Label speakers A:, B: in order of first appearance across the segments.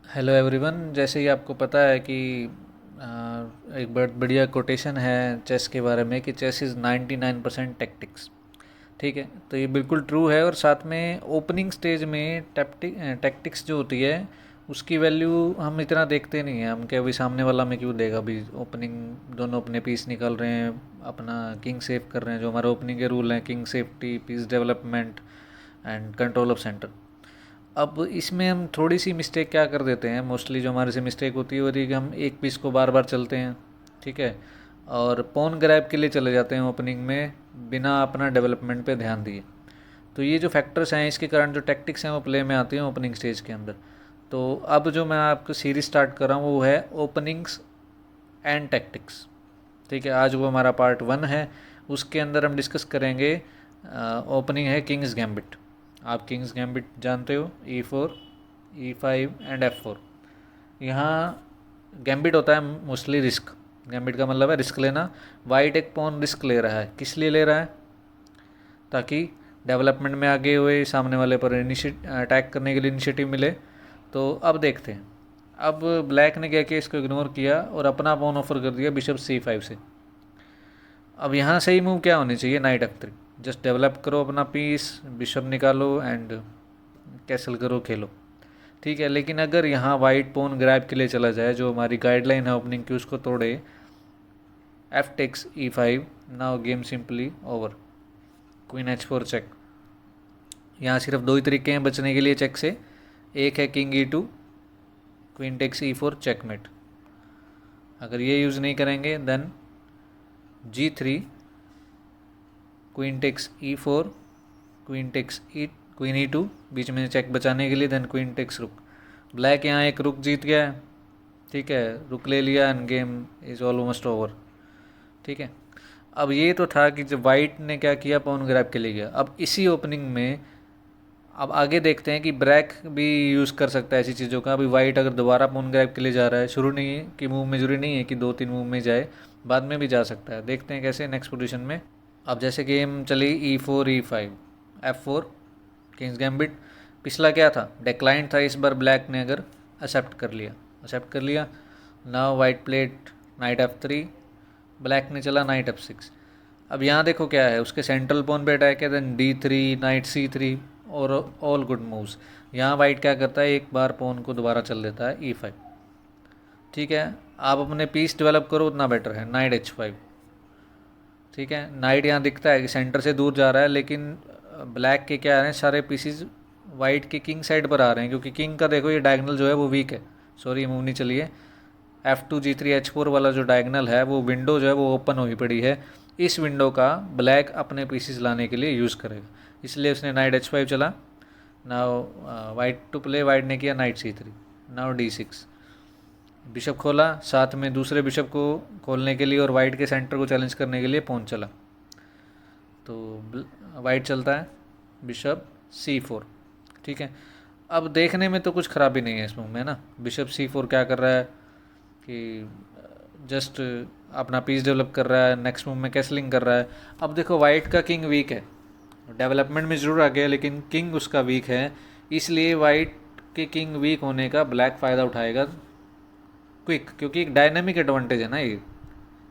A: Hello everyone. जैसे ही आपको पता है कि एक बहुत बढ़िया कोटेशन है चेस के बारे में कि चेस इज़ 99% टैक्टिक्स। ठीक है, तो ये बिल्कुल ट्रू है। और साथ में ओपनिंग स्टेज में टैक्टिक्स जो होती है उसकी वैल्यू हम इतना देखते नहीं हैं। हम क्या अभी सामने वाला में क्यों देगा, अभी ओपनिंग दोनों अपने पीस निकाल रहे हैं, अपना किंग सेव कर रहे हैं। जो हमारे ओपनिंग के रूल हैं, king safety, piece development and control of centre. अब इसमें हम थोड़ी सी मिस्टेक क्या कर देते हैं, मोस्टली जो हमारे से मिस्टेक होती है वो होती है कि हम एक पीस को बार बार चलते हैं। ठीक है, और पॉन ग्रैब के लिए चले जाते हैं ओपनिंग में बिना अपना डेवलपमेंट पे ध्यान दिए। तो ये जो फैक्टर्स हैं इसके कारण जो टैक्टिक्स हैं वो प्ले में आती हैं ओपनिंग स्टेज के अंदर। तो अब जो मैं आपको सीरीज स्टार्ट कर रहा हूँ वो है ओपनिंग्स एंड टैक्टिक्स। ठीक है, आज वो हमारा पार्ट 1 है। उसके अंदर हम डिस्कस करेंगे ओपनिंग है किंग्स गैम्बिट। आप किंग्स गैम्बिट जानते हो, E4, E5 एंड F4। यहाँ गैम्बिट होता है मोस्टली रिस्क। गैम्बिट का मतलब है रिस्क लेना। वाइट एक पॉन रिस्क ले रहा है, किस लिए ले रहा है? ताकि डेवलपमेंट में आगे हुए सामने वाले पर अटैक करने के लिए इनिशिएटिव मिले। तो अब देखते हैं। अब ब्लैक ने क्या किया, इसको इग्नोर किया और अपना पॉन ऑफर कर दिया बिशप C5 से। अब यहाँ सही मूव क्या होनी चाहिए? Night F3। जस्ट डेवलप करो अपना पीस, बिशप निकालो एंड कैसल करो, खेलो। ठीक है, लेकिन अगर यहाँ वाइट पोन ग्रैब के लिए चला जाए, जो हमारी गाइडलाइन है ओपनिंग की उसको तोड़े, F takes E5, now game simply over. Queen H4 check. यहाँ सिर्फ दो ही तरीके हैं बचने के लिए चेक से। एक है king E2, queen takes E4 checkmate. अगर ये यूज़ नहीं करेंगे then G3, queen takes E4, queen takes queen E2, बीच में चेक बचाने के लिए, then queen takes rook. Black यहाँ एक रुक जीत गया है। ठीक है, रुक ले लिया end game is almost over. ठीक है, अब ये तो था कि जब वाइट ने क्या किया, पॉन ग्रैब के लिए गया। अब इसी ओपनिंग में अब आगे देखते हैं कि ब्लैक भी यूज़ कर सकता है ऐसी चीज़ों का। अभी वाइट अगर दोबारा पॉन ग्रैब के लिए जा रहा है, शुरू नहीं है कि मूव में, जरूरी नहीं है कि 2-3 मूव में जाए, बाद में भी जा सकता है। देखते हैं कैसे नेक्स्ट पोजीशन में। अब जैसे गेम चली E4, E5, F4, Kings gambit. पिछला क्या था? डेक्लाइन था। इस बार ब्लैक ने अगर एक्सेप्ट कर लिया, now white plate night F3, black ने चला नाइट F6। अब यहाँ देखो क्या है, उसके सेंट्रल पोन पे अटैक है, देन D3, नाइट C3 और ऑल गुड मूव्स। यहाँ वाइट क्या करता है, एक बार पोन को दोबारा चल देता है E5। ठीक है, आप अपने पीस डेवलप करो उतना बेटर है। Night H5। ठीक है, नाइट यहाँ दिखता है कि सेंटर से दूर जा रहा है, लेकिन ब्लैक के क्या आ रहे हैं, सारे पीसीज वाइट के किंग साइड पर आ रहे हैं, क्योंकि किंग का देखो ये डायगनल जो है वो वीक है। सॉरी, मूव नहीं चलिए। F2, G3, H4 वाला जो डायगनल है, वो विंडो जो है वो ओपन हुई पड़ी है। इस विंडो का ब्लैक अपने पीसीज लाने के लिए यूज़ करेगा, इसलिए उसने नाइट H5 चला। Now white to play, white ने किया night C3, now D6। Bishop खोला, साथ में दूसरे बिशप को खोलने के लिए और वाइट के सेंटर को चैलेंज करने के लिए पॉन चला। तो वाइट चलता है बिशप C4। ठीक है, अब देखने में तो कुछ खराबी नहीं है इस मूव में ना। बिशप C4 क्या कर रहा है कि जस्ट अपना पीस डेवलप कर रहा है, नेक्स्ट मूव में कैसलिंग कर रहा है। अब देखो वाइट का किंग वीक है, डेवलपमेंट में ज़रूर आ गया लेकिन किंग उसका वीक है, इसलिए वाइट के किंग वीक होने का ब्लैक फ़ायदा उठाएगा क्विक, क्योंकि एक डायनामिक एडवांटेज है ना ये।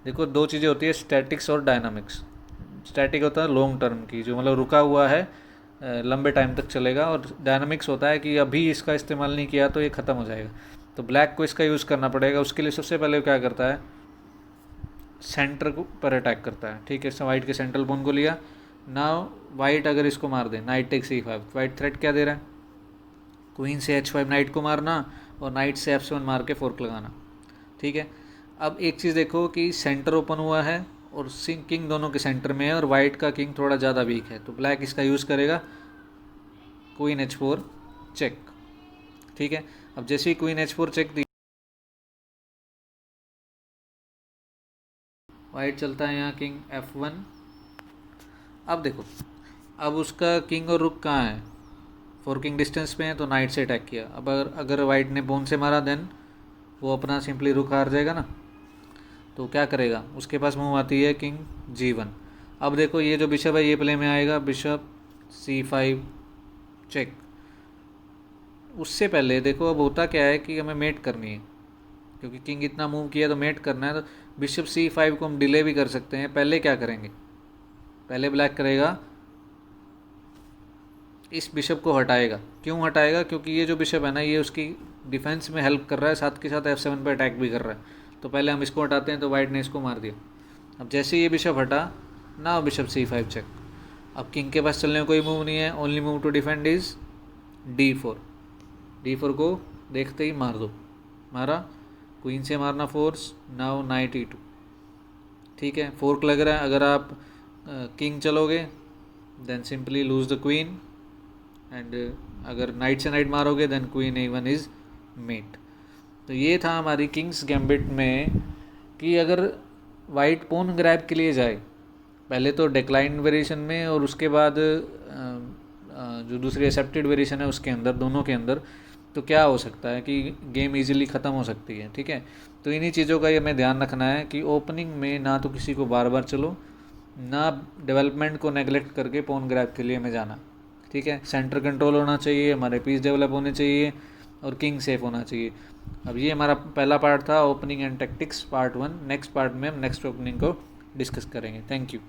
A: देखो दो चीज़ें होती है, स्टैटिक्स और डायनामिक्स। स्टैटिक होता है लॉन्ग टर्म की, जो मतलब रुका हुआ है, लंबे टाइम तक चलेगा। और डायनामिक्स होता है कि अभी इसका इस्तेमाल नहीं किया तो ये ख़त्म हो जाएगा। तो ब्लैक को इसका यूज़ करना पड़ेगा। उसके लिए सबसे पहले क्या करता है, सेंटर को पर अटैक करता है। ठीक है, इसने वाइट के सेंट्रल पोन को लिया। नाउ वाइट अगर इसको मार दे, knight takes E5, white threat क्या दे रहा है? क्वीन से H5 नाइट को मारना और नाइट से F7 मार के फोर्क लगाना। ठीक है, अब एक चीज़ देखो कि सेंटर ओपन हुआ है और किंग दोनों के सेंटर में है, और वाइट का किंग थोड़ा ज़्यादा वीक है, तो ब्लैक इसका यूज़ करेगा क्वीन H4 चेक। ठीक है, अब जैसे ही क्वीन H4 चेक दी, वाइट चलता है यहाँ किंग F1। अब देखो, अब उसका किंग और रुक कहाँ है, फोर्किंग डिस्टेंस पे है, तो नाइट से अटैक किया। अब अगर वाइट ने बोन से मारा देन वो अपना सिंपली रुक हार जाएगा ना। तो क्या करेगा, उसके पास मूव आती है किंग G1। अब देखो ये जो बिशप है ये प्ले में आएगा, बिशप C5 चेक। उससे पहले देखो अब होता क्या है कि हमें मेट करनी है, क्योंकि किंग इतना मूव किया तो मेट करना है। तो बिशप C5 को हम डिले भी कर सकते हैं। पहले क्या करेंगे, पहले ब्लैक करेगा इस बिशप को हटाएगा। क्यों हटाएगा, क्योंकि ये जो बिशप है ना ये उसकी डिफेंस में हेल्प कर रहा है, साथ के साथ F7 पे अटैक भी कर रहा है। तो पहले हम इसको हटाते हैं, तो वाइट ने इसको मार दिया। अब जैसे ये बिशप हटा ना, बिशप C5 चेक। अब किंग के पास चलने में कोई मूव नहीं है, only move to defend is D4। D4 को देखते ही मार दो, मारा। क्वीन से मारना फोर्स, नाउ नाइट E2। ठीक है, फोर्क लग रहा है। अगर आप किंग चलोगे then simply lose the queen, and अगर नाइट से नाइट मारोगे then queen A1 is mate. तो ये था हमारी किंग्स गैम्बिट में कि अगर वाइट पोन ग्रैब के लिए जाए, पहले तो डिक्लाइन वेरिएशन में और उसके बाद जो दूसरी एक्सेप्टेड वेरिएशन है उसके अंदर, दोनों के अंदर, तो क्या हो सकता है कि गेम इजीली ख़त्म हो सकती है। ठीक है, तो इन्हीं चीज़ों का ये हमें ध्यान रखना है कि ओपनिंग में ना तो किसी को बार बार चलो, ना डेवलपमेंट को नेगलेक्ट करके पोन ग्रैब के लिए हमें जाना। ठीक है, सेंटर कंट्रोल होना चाहिए, हमारे पीस डेवलप होने चाहिए और किंग सेफ होना चाहिए। अब ये हमारा पहला पार्ट था, opening and tactics part 1। Next part में हम नेक्स्ट ओपनिंग को डिस्कस करेंगे। Thank you.